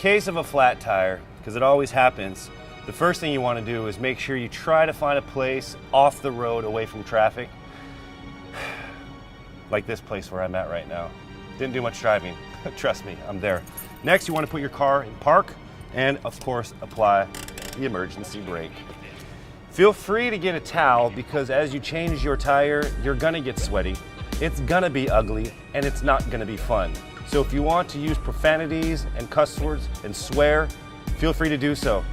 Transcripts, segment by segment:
case of a flat tire, because it always happens, the first thing you want to do is make sure you try to find a place off the road away from traffic. Like this place where I'm at right now. Didn't do much driving. Trust me, I'm there. Next, you want to put your car in park and, of course, apply the emergency brake. Feel free to get a towel because as you change your tire, you're gonna get sweaty, it's gonna be ugly, and it's not gonna be fun. So if you want to use profanities and cuss words and swear, feel free to do so.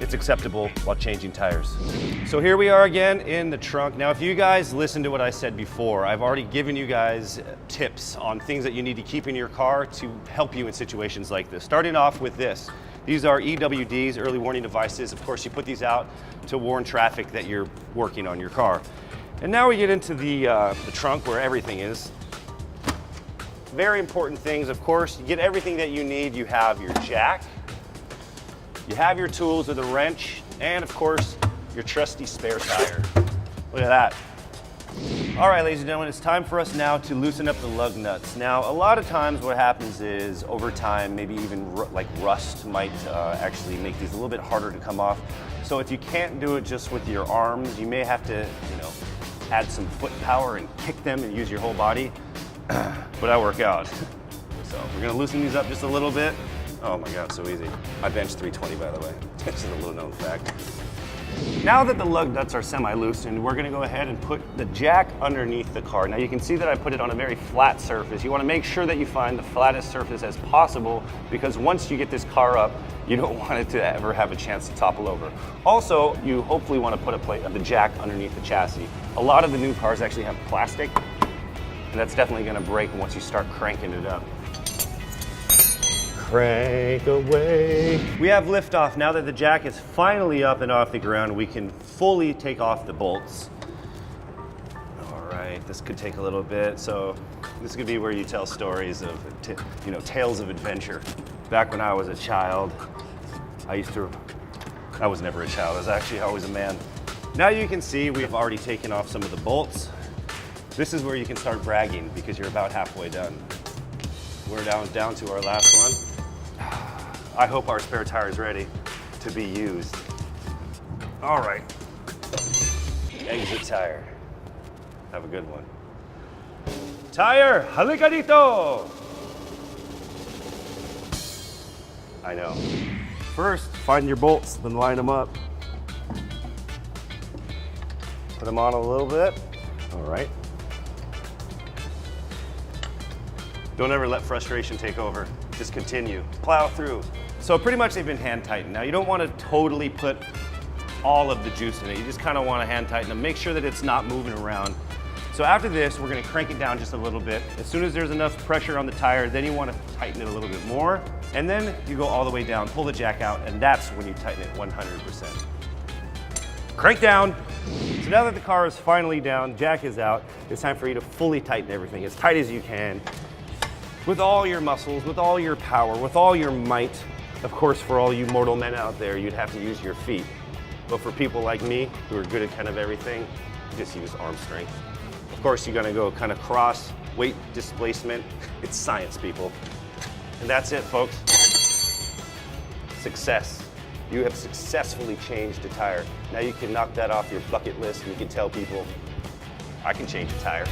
It's acceptable while changing tires. So here we are again in the trunk. Now, if you guys listen to what I said before, I've already given you guys tips on things that you need to keep in your car to help you in situations like this. Starting off with this. These are EWDs, early warning devices. Of course, you put these out to warn traffic that you're working on your car. And now we get into the trunk where everything is. Very important things, of course. You get everything that you need. You have your jack, you have your tools with a wrench, and of course, your trusty spare tire. Look at that. All right, ladies and gentlemen, it's time for us now to loosen up the lug nuts. Now, a lot of times what happens is over time, maybe even like rust might actually make these a little bit harder to come off. So if you can't do it just with your arms, you may have to, add some foot power and kick them and use your whole body. But I work out. So we're gonna loosen these up just a little bit. Oh my God, so easy. I bench 320, by the way. This is a little known fact. Now that the lug nuts are semi-loosened, we're gonna go ahead and put the jack underneath the car. Now you can see that I put it on a very flat surface. You wanna make sure that you find the flattest surface as possible because once you get this car up, you don't want it to ever have a chance to topple over. Also, you hopefully wanna put a plate of the jack underneath the chassis. A lot of the new cars actually have plastic, and that's definitely gonna break once you start cranking it up. Crank away. We have liftoff. Now that the jack is finally up and off the ground, we can fully take off the bolts. All right, this could take a little bit. So this could be where you tell stories of, tales of adventure. Back when I was a child, I was never a child. I was actually always a man. Now you can see we've already taken off some of the bolts. This is where you can start bragging because you're about halfway done. We're down to our last one. I hope our spare tire is ready to be used. All right. Exit tire. Have a good one. Tire, halika dito! I know. First, find your bolts, then line them up. Put them on a little bit. All right. Don't ever let frustration take over. Just continue, plow through. So pretty much they've been hand tightened. Now you don't want to totally put all of the juice in it. You just kind of want to hand tighten them. Make sure that it's not moving around. So after this, we're going to crank it down just a little bit. As soon as there's enough pressure on the tire, then you want to tighten it a little bit more. And then you go all the way down, pull the jack out, and that's when you tighten it 100%. Crank down. So now that the car is finally down, jack is out, it's time for you to fully tighten everything as tight as you can. With all your muscles, with all your power, with all your might. Of course, for all you mortal men out there, you'd have to use your feet. But for people like me, who are good at kind of everything, you just use arm strength. Of course, you're gonna go kind of cross, weight displacement. It's science, people. And that's it, folks. Success. You have successfully changed a tire. Now you can knock that off your bucket list and you can tell people, I can change a tire.